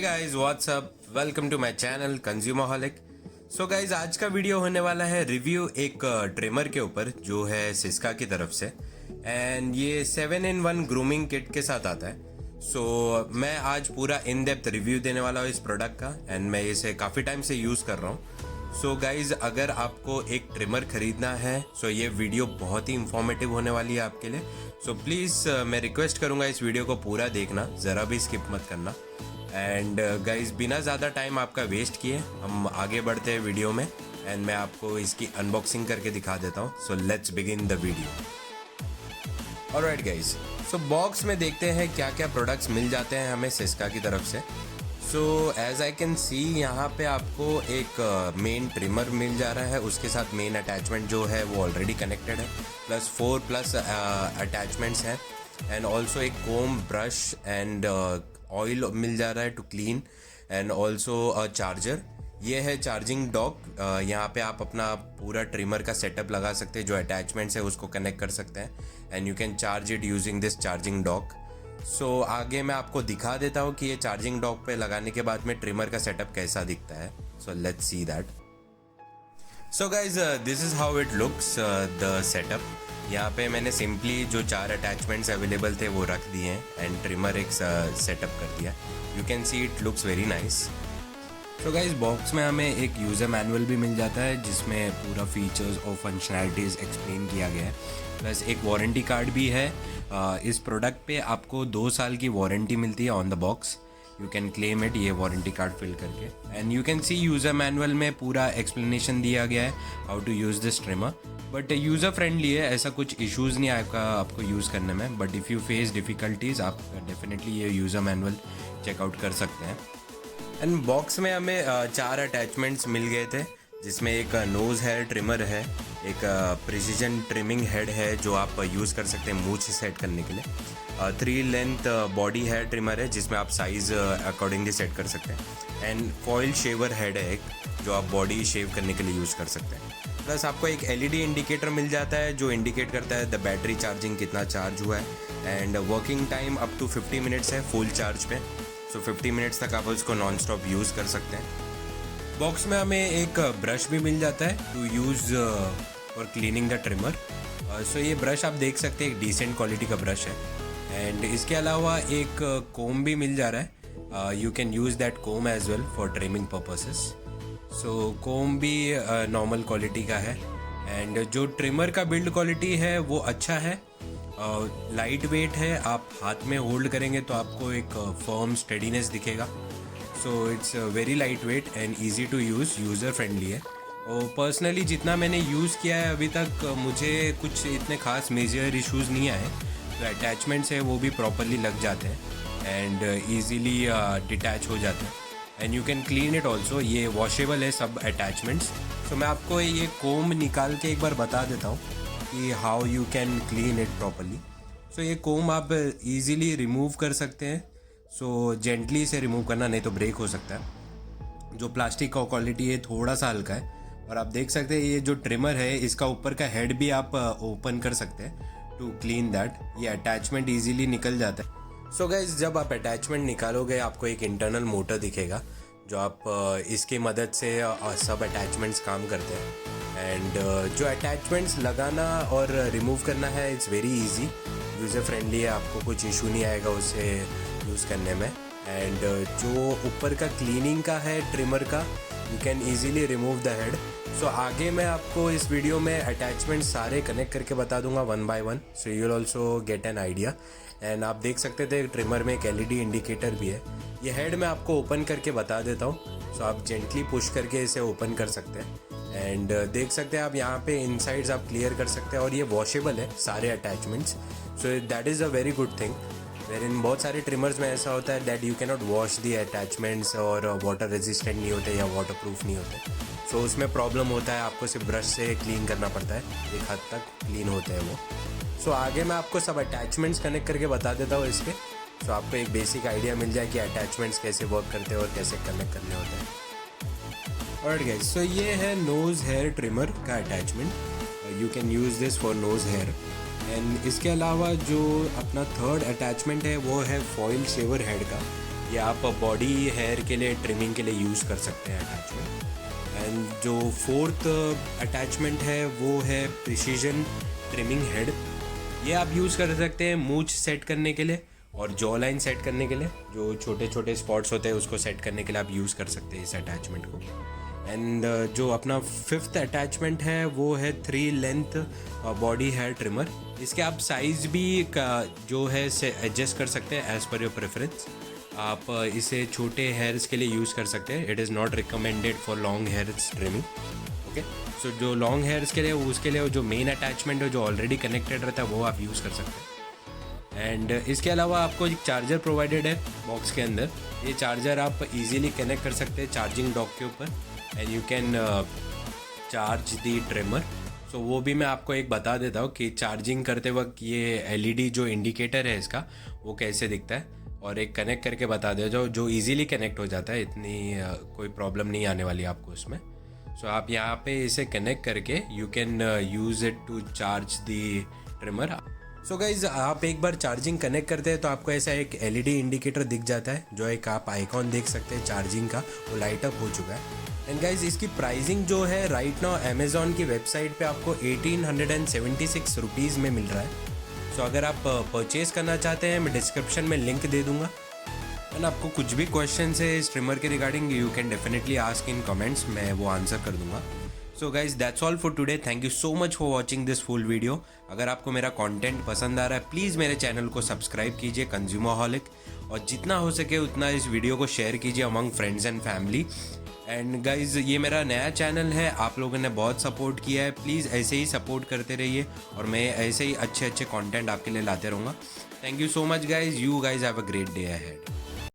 Guys what's up, welcome to my channel consumerholic. So guys आज का video होने वाला है रिव्यू एक ट्रिमर के ऊपर जो है सिस्का की तरफ से, एंड ये 7-in-1 ग्रूमिंग किट के साथ आता है। सो मैं आज पूरा इन डेप्थ रिव्यू देने वाला हूँ इस प्रोडक्ट का, एंड मैं इसे काफ़ी टाइम से यूज़ कर रहा हूँ। सो गाइज अगर आपको एक ट्रिमर खरीदना है सो ये वीडियो बहुत ही इंफॉर्मेटिव होने वाली है आपके लिए। सो प्लीज़ मैं रिक्वेस्ट करूँगा इस वीडियो को पूरा देखना, ज़रा भी स्किप मत करना। एंड गाइज बिना ज़्यादा टाइम आपका वेस्ट किए हम आगे बढ़ते हैं वीडियो में, एंड मैं आपको इसकी अनबॉक्सिंग करके दिखा देता हूँ। So let's begin the video. Alright guys, so box में देखते हैं क्या क्या प्रोडक्ट्स मिल जाते हैं हमें सिस्का की तरफ से। So as I can see यहाँ पे आपको एक मेन ट्रिमर मिल जा रहा है, उसके साथ मेन अटैचमेंट जो है वो ऑलरेडी कनेक्टेड है, प्लस 4+ अटैचमेंट्स हैं, एंड ऑल्सो एक कोम, ब्रश एंड ऑयल मिल जा रहा है to clean, and also a charger. ये है चार्जिंग डॉक। यहाँ पे आप अपना पूरा ट्रिमर का सेटअप लगा सकते हैं, जो अटैचमेंट्स है उसको कनेक्ट कर सकते हैं, and you can charge it using this charging dock. So आगे मैं आपको दिखा देता हूँ कि ये चार्जिंग डॉक पे लगाने के बाद में ट्रिमर का सेटअप कैसा दिखता है। So let's see that. So guys this is how it looks the setup. यहाँ पे मैंने सिंपली जो 4 अटैचमेंट्स अवेलेबल थे वो रख दिए हैं, एंड ट्रिमर एक सेटअप कर दिया। You can see it looks very nice. तो गाइस बॉक्स में हमें एक यूज़र मैनुअल भी मिल जाता है जिसमें पूरा फीचर्स और फंक्शनैलिटीज़ एक्सप्लेन किया गया है, प्लस एक वारंटी कार्ड भी है। इस प्रोडक्ट पे आपको 2 साल की वारंटी मिलती है on the box. You can claim it ये वारंटी कार्ड फिल करके, and you can see user manual में पूरा एक्सप्लेनेशन दिया गया है how to use this trimmer. But user friendly है, ऐसा कुछ इश्यूज़ नहीं आएगा आपको यूज़ करने में। But if you face difficulties आप डेफिनेटली ये यूज़र मैनुअल चेकआउट कर सकते हैं। एंड बॉक्स में हमें 4 अटैचमेंट्स मिल गए थे, जिसमें एक नोज़ हेयर ट्रिमर है, एक प्रिसीजन ट्रिमिंग हेड है जो आप यूज़ कर सकते हैं मूंछ सेट करने के लिए, 3 लेंथ बॉडी हेयर ट्रिमर है जिसमें आप साइज़ अकॉर्डिंगली सेट कर सकते हैं, एंड फॉइल शेवर हेड है एक जो आप बॉडी शेव करने के लिए यूज़ कर सकते हैं। प्लस आपको एक LED इंडिकेटर मिल जाता है जो इंडिकेट करता है द बैटरी चार्जिंग कितना चार्ज हुआ है, and working time up to 50 minutes है फुल चार्ज पे। सो 50 मिनट्स तक आप उसको नॉन स्टॉप यूज़ कर सकते हैं। बॉक्स में हमें एक ब्रश भी मिल जाता है to use for cleaning the trimmer. So ये ब्रश आप देख सकते हैं एक डिसेंट क्वालिटी का ब्रश है, एंड इसके अलावा एक कोम भी मिल जा रहा है। You can use that comb as well for trimming purposes. So comb भी नॉर्मल क्वालिटी का है, एंड जो ट्रिमर का बिल्ड क्वालिटी है वो अच्छा है, लाइट वेट है। आप हाथ में होल्ड करेंगे तो आपको एक फर्म स्टेडीनेस दिखेगा। So it's very light weight and easy to use, user friendly है। और पर्सनली जितना मैंने यूज़ किया है अभी तक मुझे कुछ इतने खास मेजर इश्यूज़ नहीं आए। जो अटैचमेंट्स है वो भी प्रॉपरली लग जाते हैं एंड ईजीली डिटैच हो जाते हैं, and you can clean it also. ये वॉशेबल है सब अटैचमेंट्स। सो मैं आपको ये कोम निकाल के एक बार बता देता हूँ कि how you can clean it properly. So ये कोम आप इजीली रिमूव कर सकते हैं। सो जेंटली से रिमूव करना, नहीं तो ब्रेक हो सकता है। जो प्लास्टिक का क्वालिटी है थोड़ा सा हल्का है, और आप देख सकते हैं ये जो ट्रिमर है इसका ऊपर का हेड भी आप ओपन कर सकते हैं टू क्लीन दैट। ये अटैचमेंट ईजीली निकल जाता है। सो गाइज जब आप अटैचमेंट निकालोगे आपको एक इंटरनल मोटर दिखेगा जो आप इसकी मदद से सब अटैचमेंट्स काम करते हैं, एंड जो अटैचमेंट्स लगाना और रिमूव करना है it's very easy, user friendly है, आपको कुछ इशू नहीं आएगा उसे यूज़ करने में। एंड जो ऊपर का क्लीनिंग का है ट्रिमर का, you can easily remove the head. So आगे मैं आपको इस वीडियो में अटैचमेंट सारे कनेक्ट करके बता दूंगा 1 by 1, so you will also get an idea. And आप देख सकते थे ट्रिमर में एक LED इंडिकेटर भी है। ये हेड मैं आपको ओपन करके बता देता हूँ। सो आप जेंटली पुश करके इसे ओपन कर सकते हैं, एंड देख सकते हैं आप यहाँ पे इनसाइड्स आप क्लियर कर सकते हैं, और ये वॉशेबल है सारे attachments. So that is a very good thing. Wherein बहुत सारे ट्रिमर्स में ऐसा होता है that you can not wash the attachments, और वाटर रेजिस्टेंट नहीं होते या वाटर प्रूफ नहीं होते। सो उसमें प्रॉब्लम होता है, आपको सिर्फ ब्रश से क्लीन करना पड़ता है, एक हद तक क्लीन होते हैं वो। सो आगे मैं आपको सब अटैचमेंट्स कनेक्ट करके बता देता हूँ इसके, सो आपको एक बेसिक आइडिया मिल जाए कि अटैचमेंट्स कैसे वर्क करते हैं और कैसे कनेक्ट करने होते हैं। ऑलराइट गाइस, सो ये है नोज़ हेयर ट्रिमर का अटैचमेंट। You can use this for nose hair, and इसके अलावा जो अपना थर्ड अटैचमेंट है वो है फॉइल शेवर हेड का। ये आप बॉडी हेयर के लिए ट्रिमिंग के लिए यूज़ कर सकते हैं अटैचमेंट। एंड जो फोर्थ अटैचमेंट है वो है प्रिसीजन ट्रिमिंग हेड। ये आप यूज़ कर सकते हैं मूंछ सेट करने के लिए और जॉ लाइन सेट करने के लिए। जो छोटे छोटे स्पॉट्स होते हैं उसको सेट करने के लिए आप यूज़ कर सकते हैं इस अटैचमेंट को। एंड जो अपना फिफ्थ अटैचमेंट है वो है 3 लेंथ बॉडी हेयर ट्रिमर। इसके आप साइज़ भी जो है से एडजस्ट कर सकते हैं एज़ पर योर प्रेफरेंस। आप इसे छोटे हेयर्स के लिए यूज़ कर सकते हैं। It is not recommended for long hairs trimming. Okay, so जो लॉन्ग हेयर्स के लिए उसके लिए जो मेन अटैचमेंट है जो ऑलरेडी कनेक्टेड रहता है वो आप यूज़ कर सकते हैं। एंड इसके अलावा आपको एक चार्जर प्रोवाइडेड है बॉक्स के अंदर। ये चार्जर आप इजीली कनेक्ट कर सकते हैं चार्जिंग डॉक के ऊपर and you can charge the trimmer. So वो भी मैं आपको एक बता देता हूँ कि चार्जिंग करते वक्त ये एलईडी जो इंडिकेटर है इसका वो कैसे दिखता है, और एक कनेक्ट करके बता दे जो इजीली कनेक्ट हो जाता है। इतनी कोई प्रॉब्लम नहीं आने वाली आपको उसमें। सो आप यहाँ पे इसे कनेक्ट करके you can use it to charge the trimmer. So guys आप एक बार चार्जिंग कनेक्ट करते हैं तो आपको ऐसा एक एलईडी इंडिकेटर दिख जाता है, जो एक आप आइकॉन देख सकते हैं चार्जिंग का, वो लाइट अप हो चुका है। एंड गाइज इसकी प्राइसिंग जो है राइट नाउ अमेज़ॉन की वेबसाइट पे आपको 1876 रुपीज़ में मिल रहा है। सो अगर आप परचेज़ करना चाहते हैं मैं डिस्क्रिप्शन में लिंक दे दूँगा। एंड आपको कुछ भी क्वेश्चन है इस ट्रिमर के regarding you can definitely ask in comments, मैं वो आंसर कर दूँगा। So guys that's all for today. Thank you so much for watching this full video. अगर आपको मेरा कंटेंट पसंद आ रहा है प्लीज़ मेरे चैनल को सब्सक्राइब कीजिए कंज्यूमरहॉलिक, और जितना हो सके उतना इस वीडियो को शेयर कीजिए among friends and family. And guys ये मेरा नया चैनल है, आप लोगों ने बहुत सपोर्ट किया है, प्लीज़ ऐसे ही सपोर्ट करते रहिए और मैं ऐसे ही अच्छे अच्छे कंटेंट आपके लिए लाते रहूँगा। Thank you so much guys, you guys have a great day ahead.